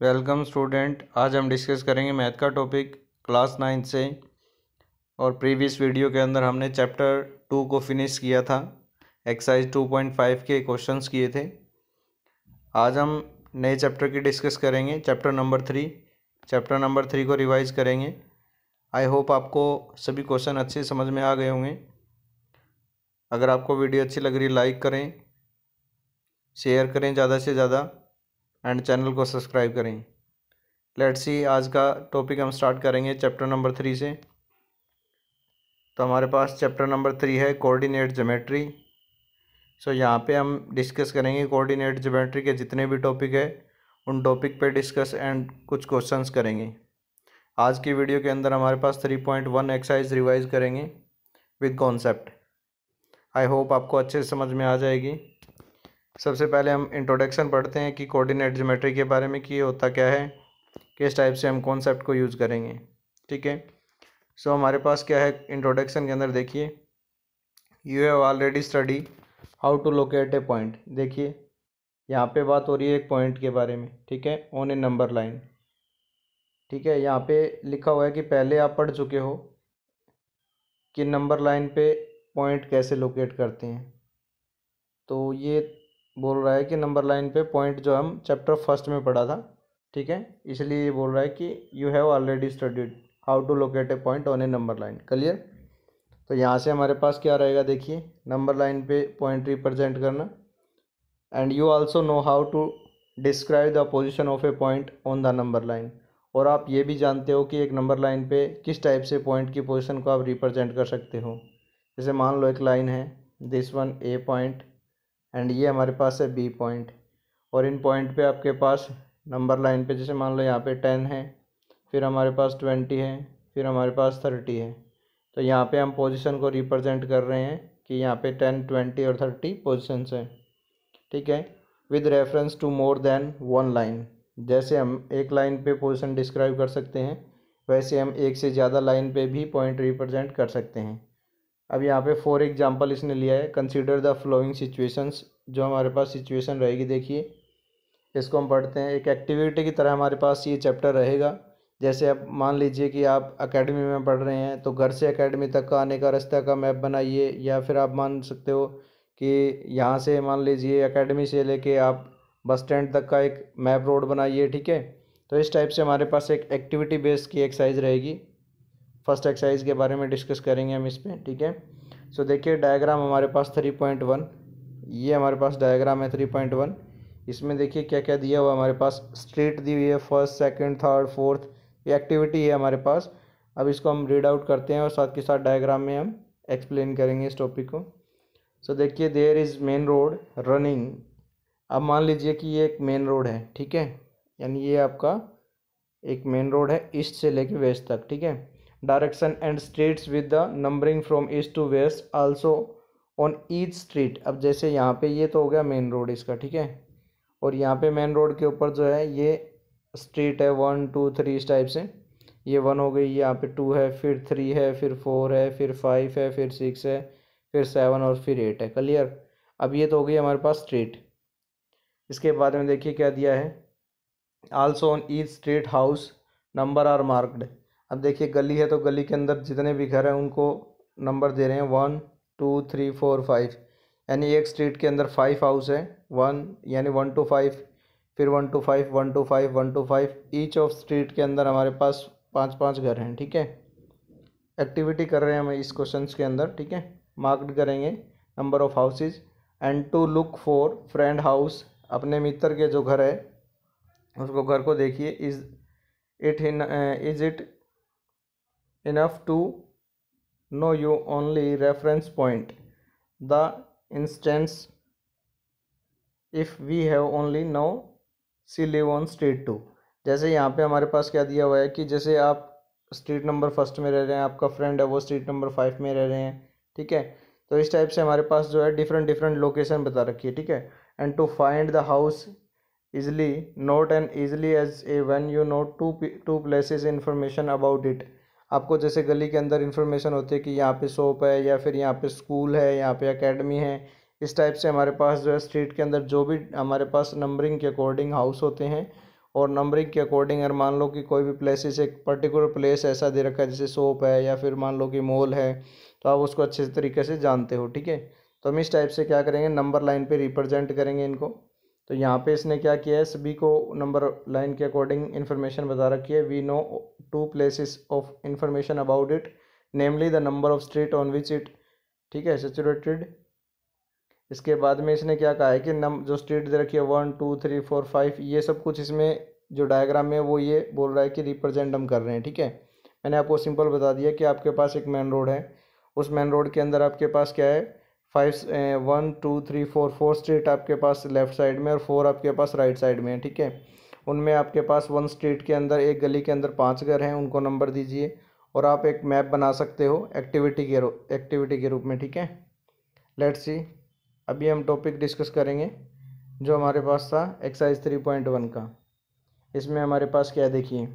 Welcome student. आज हम discuss करेंगे मैथ का टॉपिक क्लास 9 से। और प्रीवियस वीडियो के अंदर हमने चैप्टर 2 को फिनिश किया था। एक्सरसाइज 2.5 के क्वेश्चंस किए थे। आज हम नए चैप्टर की डिस्कस करेंगे, चैप्टर नंबर 3। चैप्टर नंबर 3 को रिवाइज करेंगे। आई होप आपको सभी क्वेश्चन अच्छे समझ में आ गए होंगे। अगर आपको वीडियो अच्छी लग रही लाइक करें, शेयर करें ज़्यादा से ज़्यादा एंड चैनल को सब्सक्राइब करें। लेट्स सी, आज का टॉपिक हम स्टार्ट करेंगे चैप्टर नंबर 3 से। तो हमारे पास चैप्टर नंबर 3 है कोऑर्डिनेट ज्योमेट्री। सो यहाँ पे हम डिस्कस करेंगे कोऑर्डिनेट ज्योमेट्री के जितने भी टॉपिक है उन टॉपिक पे डिस्कस एंड कुछ क्वेश्चंस करेंगे। आज की वीडियो के अंदर हमारे पास 3.1 एक्सरसाइज रिवाइज करेंगे विद कॉन्सेप्ट। आई होप आपको अच्छे से समझ में आ जाएगी। सबसे पहले हम इंट्रोडक्शन पढ़ते हैं कि कोऑर्डिनेट ज्योमेट्री के बारे में, कि ये होता क्या है, किस टाइप से हम कॉन्सेप्ट को यूज़ करेंगे। ठीक है। सो हमारे पास क्या है इंट्रोडक्शन के अंदर, देखिए, you have already study how to locate a point. देखिए यहाँ पे बात हो रही है एक पॉइंट के बारे में, ठीक है, ऑन ए नंबर लाइन। ठीक है, यहाँ पे लिखा हुआ है कि पहले आप पढ़ चुके हो कि नंबर लाइन पे पॉइंट कैसे लोकेट करते हैं। तो ये बोल रहा है कि नंबर लाइन पे पॉइंट जो हम चैप्टर फर्स्ट में पढ़ा था, ठीक है, इसलिए ये बोल रहा है कि you have already studied how to locate a point on a number line. Clear. तो यहाँ से हमारे पास क्या रहेगा, देखिए, नंबर लाइन पे पॉइंट रिप्रेजेंट करना। And you also know how to describe the position of a point on the number line. और आप ये भी जानते हो कि एक नंबर लाइन पे किस टाइप से पॉइंट की पोजीशन को आप रिप्रेजेंट कर सकते हो। जैसे मान लो एक लाइन है, this one A point and ये हमारे पास है बी पॉइंट। और इन पॉइंट पे आपके पास नंबर लाइन पे, जैसे मान लो यहाँ पे 10 है, फिर हमारे पास 20 है, फिर हमारे पास 30 है। तो यहाँ पे हम पोजीशन को रिप्रेजेंट कर रहे हैं कि यहाँ पे 10, 20 और 30 पोजीशंस हैं। ठीक है, with reference to more than one line. जैसे हम एक लाइन पे पोजीशन डिस्क्राइब कर सकते हैं, वैसे हम एक से ज़्यादा लाइन पे भी पॉइंट रिप्रेजेंट कर सकते हैं। अब यहाँ पे फॉर एग्जांपल इसने लिया है, कंसीडर द फ्लोइंग सिचुएशंस। जो हमारे पास सिचुएशन रहेगी, देखिए, इसको हम पढ़ते हैं। एक एक्टिविटी की तरह हमारे पास ये चैप्टर रहेगा। जैसे अब मान लीजिए कि आप एकेडमी में पढ़ रहे हैं, तो घर से एकेडमी तक का आने का रास्ते का मैप बनाइए। या फिर आप मान सकते हो कि यहाँ से मान लीजिए एकेडमी से लेके आप बस स्टैंड तक का एक मैप रोड बनाइए। ठीक है, तो इस टाइप से हमारे पास एक एक्टिविटी बेस्ड की एक्सरसाइज रहेगी। फर्स्ट एक्सरसाइज के बारे में डिस्कस करेंगे हम इस पर। ठीक है, सो देखिए डायग्राम हमारे पास 3.1, ये हमारे पास डायग्राम है 3.1। इसमें देखिए क्या क्या दिया हुआ हमारे पास, स्ट्रीट दी हुई है, फर्स्ट, सेकंड, थर्ड, फोर्थ, ये एक्टिविटी है हमारे पास। अब इसको हम रीड आउट करते हैं और साथ के साथ डायग्राम में हम एक्सप्लेन करेंगे इस टॉपिक को। सो देखिए, there is main road running. अब मान लीजिए कि ये एक मेन रोड है, ठीक है, यानी ये आपका एक मेन रोड है ईस्ट से लेके वेस्ट तक। ठीक है, direction and streets with the numbering from east to west also on each street. अब जैसे यहाँ पे ये तो हो गया मेन रोड इसका, ठीक है, और यहाँ पे मेन रोड के ऊपर जो है ये स्ट्रीट है 1, 2, 3 इस टाइप से। ये 1 हो गई, यहाँ पे 2 है, फिर 3 है, फिर 4 है, फिर 5 है, फिर 6 है, फिर 7 और फिर 8 है। क्लियर। अब ये तो हो गई हमारे पास स्ट्रीट। इसके बाद में देखिए क्या दिया है, also on each street house number are marked. अब देखिए गली है, तो गली के अंदर जितने भी घर हैं उनको नंबर दे रहे हैं 1, 2, 3, 4, 5। यानी एक स्ट्रीट के अंदर 5 हाउस है, 1 यानी 1 to 5, फिर 1 to 5, 1 to 5, 1 to 5। Each of street के अंदर हमारे पास 5-5 घर हैं। ठीक है, एक्टिविटी कर रहे हैं हम इस क्वेश्चन के अंदर। ठीक है, मार्क्ड करेंगे number of houses and to look for friend house. अपने मित्र के जो घर है उसको, घर को देखिए, is it enough to know you only reference point the instance if we have only know see live on street 2। जैसे यहाँ पे हमारे पास क्या दिया हुआ है कि जैसे आप स्ट्रीट नंबर फर्स्ट में रह रहे हैं, आपका फ्रेंड है वो स्ट्रीट नंबर 5 में रह रहे हैं। ठीक है, तो इस टाइप से हमारे पास जो है डिफरेंट डिफरेंट लोकेशन बता रखी है। ठीक है, and to find the house easily, not and easily as a when you know two places information about it। आपको जैसे गली के अंदर इंफॉर्मेशन होती है कि यहाँ पे शॉप है, या फिर यहाँ पे स्कूल है, यहाँ पे एकेडमी है। इस टाइप से हमारे पास जो है स्ट्रीट के अंदर जो भी हमारे पास नंबरिंग के अकॉर्डिंग हाउस होते हैं और नंबरिंग के अकॉर्डिंग अगर मान लो कि कोई भी प्लेसेस एक पर्टिकुलर प्लेस ऐसा दे रखा है जैसे शॉप है या फिर मान लो कि मॉल है, तो आप उसको अच्छे तरीके से जानते हो, ठीक है। तो हम इस टाइप से क्या करेंगे, नंबर लाइन पे रिप्रेजेंट करेंगे इनको। तो यहाँ पे इसने क्या किया है, सभी को नंबर लाइन के अकॉर्डिंग इन्फॉर्मेशन बता रखी है। We know 2 places of information about it, namely the number of street on which it, ठीक है, सिचुएटेड। इसके बाद में इसने क्या कहा है कि जो स्ट्रीट दे रखी है 1 2 3 4 5, ये सब कुछ इसमें जो डायग्राम में वो ये बोल रहा है कि रिप्रेजेंट हम कर रहे हैं, ठीक है। मैंने आपको सिंपल बता दिया कि आपके पास एक मेन रोड है, उस मेन रोड के अंदर आपके पास क्या है, 1 2 3 4 4 स्ट्रीट आपके पास लेफ्ट साइड में और 4 आपके पास राइट साइड में है, ठीक है। उनमें आपके पास 1 स्ट्रीट के अंदर, एक गली के अंदर 5 घर हैं, उनको नंबर दीजिए और आप एक मैप बना सकते हो एक्टिविटी के रूप में, ठीक है। लेट्स सी, अभी हम टॉपिक डिस्कस करेंगे जो हमारे पास था एक्सरसाइज 3.1 का। इसमें हमारे पास क्या है, देखिए,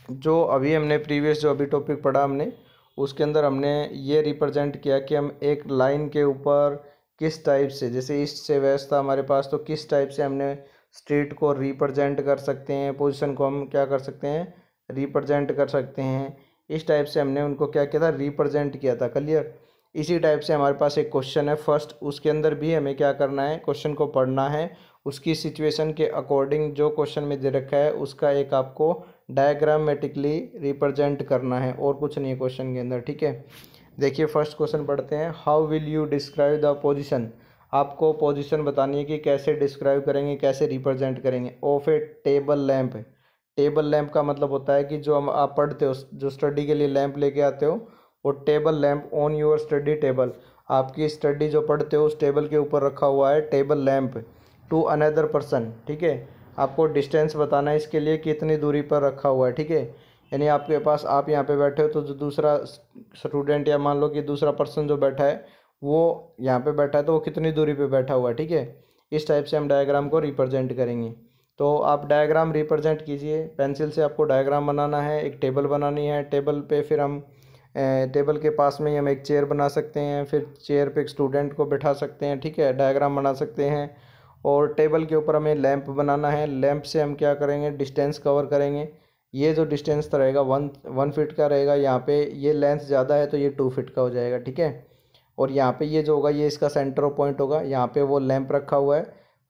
जो अभी हमने प्रीवियस जो अभी टॉपिक पढ़ा हमने, उसके अंदर हमने ये रिप्रेजेंट किया कि हम एक लाइन के ऊपर किस टाइप से, जैसे ईस्ट से वेस्ट था हमारे पास, तो किस टाइप से हमने स्ट्रीट को रिप्रेजेंट कर सकते हैं, पोजीशन को हम क्या कर सकते हैं, रिप्रेजेंट कर सकते हैं। इस टाइप से हमने उनको क्या किया था, रिप्रेजेंट किया था, क्लियर। इसी टाइप से हमारे पास एक क्वेश्चन है फर्स्ट, उसके अंदर भी हमें क्या करना है, क्वेश्चन को पढ़ना है, उसकी सिचुएशन के अकॉर्डिंग जो क्वेश्चन में दे रखा है उसका एक आपको डायग्रामेटिकली रिप्रेजेंट करना है, और कुछ नहीं है क्वेश्चन के अंदर, ठीक है। देखिए फर्स्ट क्वेश्चन पढ़ते हैं, how will you describe the position. आपको पोजीशन बतानी है कि कैसे डिस्क्राइब करेंगे, कैसे रिप्रेजेंट करेंगे, of A table lamp. Table lamp का मतलब होता है कि जो हम आप पढ़ते हो, जो स्टडी के लिए लैंप लेके आते हो, वो table lamp on your study table, आपकी स्टडी जो पढ़ते हो उस टेबल के ऊपर रखा हुआ है table lamp. To another person, ठीक है, आपको डिस्टेंस बताना है इसके लिए, कितनी दूरी पर रखा हुआ है, ठीक है। यानी आपके पास, आप यहाँ पे बैठे हो तो जो दूसरा स्टूडेंट या मान लो कि दूसरा पर्सन जो बैठा है वो यहाँ पे बैठा है, तो वो कितनी दूरी पे बैठा हुआ है, ठीक है। इस टाइप से हम डायग्राम को रिप्रेजेंट करेंगे। तो आप डायग्राम रिप्रेजेंट कीजिए, पेंसिल से आपको डायग्राम बनाना है, एक टेबल बनानी है, टेबल पे फिर हम टेबल के पास में ही हम एक चेयर बना सकते हैं, फिर चेयर पे एक स्टूडेंट को बैठा सकते हैं, ठीक है, डायग्राम बना सकते हैं। और टेबल के ऊपर हमें लैंप बनाना है, लैंप से हम क्या करेंगे, डिस्टेंस कवर करेंगे। ये जो डिस्टेंस रहेगा 1 फीट का रहेगा, यहाँ पे ये लेंथ ज़्यादा है तो ये 2 फीट का हो जाएगा, ठीक है। और यहाँ पे ये जो होगा ये इसका सेंटर ऑफ पॉइंट होगा, यहाँ पे वो लैंप रखा हुआ है।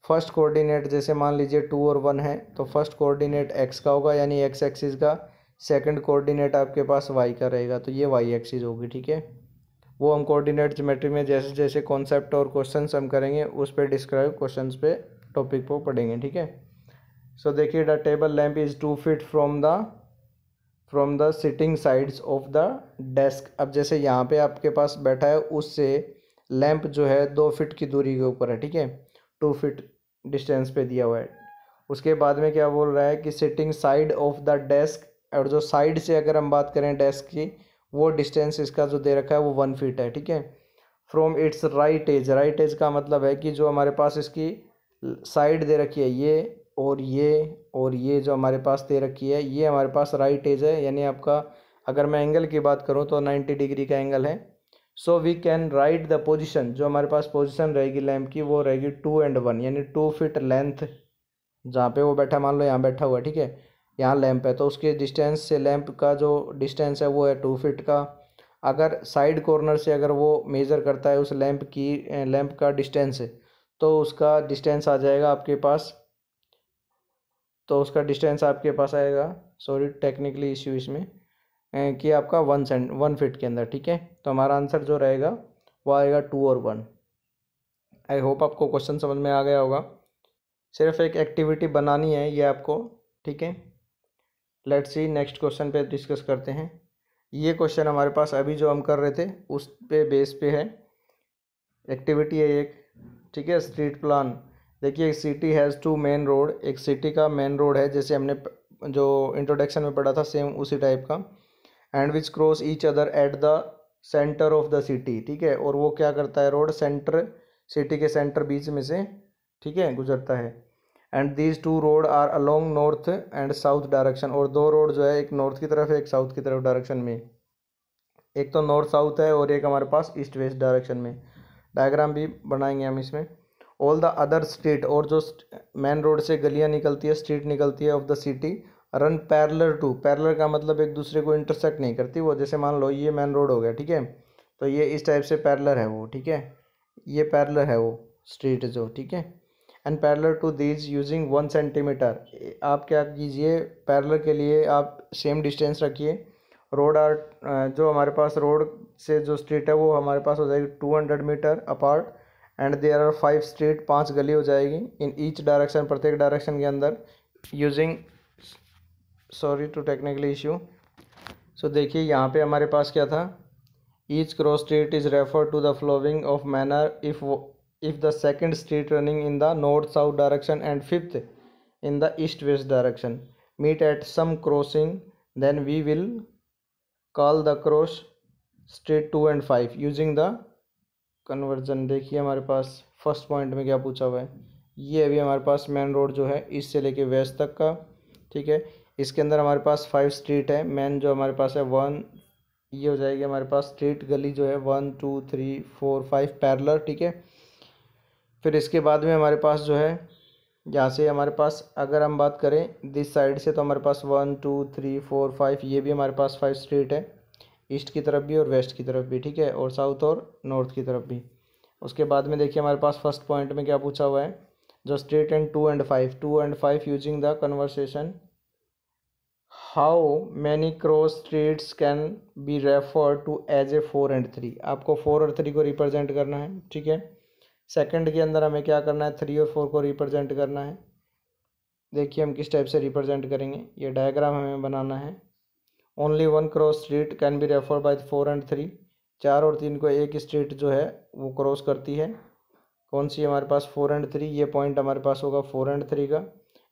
फर्स्ट कोऑर्डिनेट जैसे मान लीजिए 2 और 1 है, तो फर्स्ट कोऑर्डिनेट एक्स का होगा यानी एक्स एक्सिस का, सेकंड कोऑर्डिनेट आपके पास वाई का रहेगा, तो ये वाई एक्सिस होगी, ठीक है। वो हम कोऑर्डिनेट ज्योमेट्री में जैसे जैसे कॉन्सेप्ट और क्वेश्चंस हम करेंगे उस पर डिस्क्राइब क्वेश्चंस पे टॉपिक को पढ़ेंगे, ठीक है। सो देखिए, the table lamp is 2 feet from the sitting sides of the desk. अब जैसे यहाँ पे आपके पास बैठा है उससे लैंप जो है 2 फीट की दूरी के ऊपर है, ठीक है, 2 फीट डिस्टेंस पे दिया हुआ है। उसके बाद में क्या बोल रहा है कि sitting side of the desk, और जो साइड से अगर हम बात करें डेस्क की, वो डिस्टेंस इसका जो दे रखा है वो 1 फीट है, ठीक है। From its right edge, right edge का मतलब है कि जो हमारे पास इसकी साइड दे रखी है ये और ये और ये जो हमारे पास दे रखी है, ये हमारे पास राइट एज है, यानी आपका, अगर मैं एंगल की बात करूँ तो 90 डिग्री का एंगल है। So we can write the position, जो हमारे पास पोजिशन रहेगी लैंप की वो रहेगी 2 and 1, यानी 2 फीट लेंथ, जहाँ पे वो बैठा, मान लो यहाँ बैठा हुआ है, ठीक है, यहाँ लैंप है तो उसके डिस्टेंस से लैंप का जो डिस्टेंस है वो है 2 फीट का। अगर साइड कॉर्नर से अगर वो मेज़र करता है उस लैंप का डिस्टेंस, तो उसका डिस्टेंस आ जाएगा आपके पास, तो उसका डिस्टेंस आपके पास आएगा, सॉरी टेक्निकली इश्यू इसमें, कि आपका 1 फीट के अंदर, ठीक है। तो हमारा आंसर जो रहेगा वो आएगा 2 और 1। आई होप आपको क्वेश्चन समझ में आ गया होगा। सिर्फ एक एक्टिविटी बनानी है ये आपको, ठीक है। लेट्स सी, नेक्स्ट क्वेश्चन पे डिस्कस करते हैं। ये क्वेश्चन हमारे पास अभी जो हम कर रहे थे उस पे बेस पे है, एक्टिविटी है एक, ठीक है। स्ट्रीट प्लान, देखिए सिटी हैज़ 2 मेन रोड, एक सिटी का मेन रोड है जैसे हमने जो इंट्रोडक्शन में पढ़ा था सेम उसी टाइप का, and which cross each other at the centre of the city, ठीक है। और वो क्या करता है, रोड सेंटर, सिटी के सेंटर बीच में से, ठीक है, गुजरता है। And these 2 road are along north and south direction, और 2 रोड जो है एक नॉर्थ की तरफ है एक साउथ की तरफ डायरेक्शन में, एक तो नॉर्थ साउथ है और एक हमारे पास ईस्ट वेस्ट डायरेक्शन में। डायग्राम भी बनाएंगे हम इसमें। ऑल द अदर स्ट्रीट, और जो मेन रोड से गलियां निकलती है, स्ट्रीट निकलती है of the city, run parallel to, parallel का मतलब एक दूसरे को इंटरसेक्ट नहीं करती वो, जैसे मान लो ये मेन रोड हो गया, ठीक है, तो ये इस टाइप से पैरेलल है वो, ठीक है, ये पैरेलल है वो स्ट्रीट जो, ठीक है। And parallel to these using 1 centimetre, आप क्या कीजिए, पैरेलल के लिए आप सेम डिस्टेंस रखिए। रोड आर, जो हमारे पास रोड से जो स्ट्रीट है वो हमारे पास हो जाएगी 200 meter apart, and there are 5 street, 5 गली हो जाएगी इन ईच डायरेक्शन, प्रत्येक डायरेक्शन के अंदर, using, sorry to technically issue. So देखिए यहाँ पे हमारे पास क्या था, each cross street is refer to the flowing of manner if the second street running in the north south direction and fifth in the east west direction meet at some crossing, then we will call the cross street 2 and 5 using the conversion। देखिए हमारे पास first point में क्या पूछा हुआ है, ये अभी हमारे पास मेन रोड जो है ईस्ट से लेके वेस्ट तक का, ठीक है, इसके अंदर हमारे पास 5 स्ट्रीट है, मेन जो हमारे पास है 1, ये हो जाएगी हमारे पास स्ट्रीट गली जो है 1 2 3 4 5 पैरेलल, ठीक है। फिर इसके बाद में हमारे पास जो है, यहाँ से हमारे पास अगर हम बात करें दिस साइड से, तो हमारे पास 1 2 3 4 5, ये भी हमारे पास 5 स्ट्रीट है, ईस्ट की तरफ भी और वेस्ट की तरफ भी, ठीक है, और साउथ और नॉर्थ की तरफ भी। उसके बाद में देखिए हमारे पास फर्स्ट पॉइंट में क्या पूछा हुआ है, जो street and 2 and 5 using the conversation, how many cross streets can be refer to as a 4 and 3, आपको 4 और 3 को रिप्रेजेंट करना है, ठीक है। सेकंड के अंदर हमें क्या करना है, 3 और 4 को रिप्रेजेंट करना है। देखिए हम किस टाइप से रिप्रेजेंट करेंगे, ये डायग्राम हमें बनाना है। Only 1 cross street can be refer by 4 and 3, 4 और 3 को एक स्ट्रीट जो है वो क्रॉस करती है, कौन सी हमारे पास 4 and 3, ये पॉइंट हमारे पास होगा 4 and 3 का।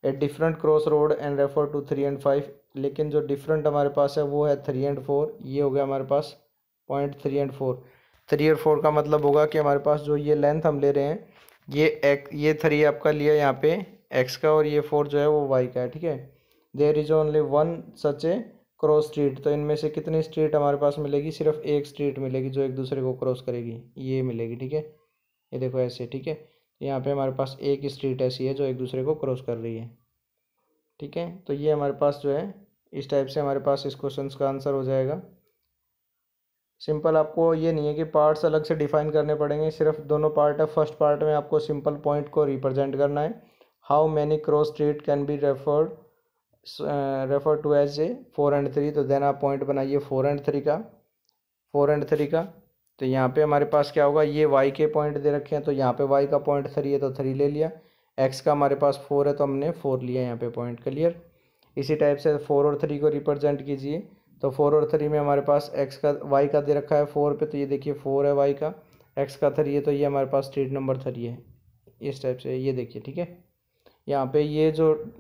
A different cross road and refer to 3 and 5, लेकिन जो डिफरेंट हमारे पास है वो है 3 and 4, ये हो गया हमारे पास पॉइंट 3 and 4। 3 और 4 का मतलब होगा कि हमारे पास जो ये लेंथ हम ले रहे हैं, ये 3 आपका लिया यहाँ पे एक्स का, और ये 4 जो है वो वाई का है, ठीक है। There is only 1 such a cross street, तो इनमें से कितनी स्ट्रीट हमारे पास मिलेगी, सिर्फ एक स्ट्रीट मिलेगी जो एक दूसरे को क्रॉस करेगी, ये मिलेगी, ठीक है, ये देखो ऐसे, ठीक है। यहाँ पे हमारे पास एक स्ट्रीट ऐसी है जो एक दूसरे को क्रॉस कर रही है, ठीक है। तो ये हमारे पास जो है इस टाइप से हमारे पास इस क्वेश्चन का आंसर हो जाएगा। सिंपल, आपको ये नहीं है कि पार्ट्स अलग से डिफाइन करने पड़ेंगे, सिर्फ दोनों पार्ट है। फर्स्ट पार्ट में आपको सिंपल पॉइंट को रिप्रेजेंट करना है, how many cross street can be refer to as a 4 and 3, तो देन आप पॉइंट बनाइए 4 and 3 का, 4 and 3 का। तो यहाँ पे हमारे पास क्या होगा, ये वाई के पॉइंट दे रखे हैं, तो यहाँ पे वाई का पॉइंट 3 है तो 3 ले लिया, एक्स का हमारे पास 4 है तो हमने 4 लिया यहाँ पे पॉइंट, क्लियर। इसी टाइप से 4 और 3 को रिप्रेजेंट कीजिए, तो 4 और 3 में हमारे पास एक्स का वाई का दे रखा है 4 पे, तो ये देखिए 4 है वाई का, एक्स का 3 है, तो ये हमारे पास स्ट्रीट नंबर 3 है, इस टाइप से ये देखिए, ठीक है। यहाँ पे ये जो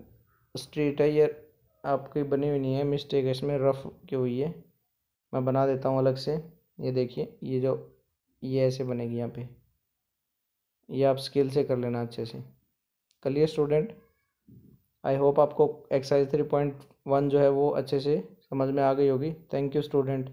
स्ट्रीट है ये आपकी बनी हुई नहीं है, मिस्टेक है इसमें, रफ की हुई है, मैं बना देता हूँ अलग से। ये देखिए ये ऐसे बनेगी यहाँ पे, ये आप स्किल से कर लेना अच्छे से, क्लियर स्टूडेंट। आई होप आपको एक्सरसाइज 3.1 जो है वो अच्छे से समझ में आ गई होगी। Thank you student.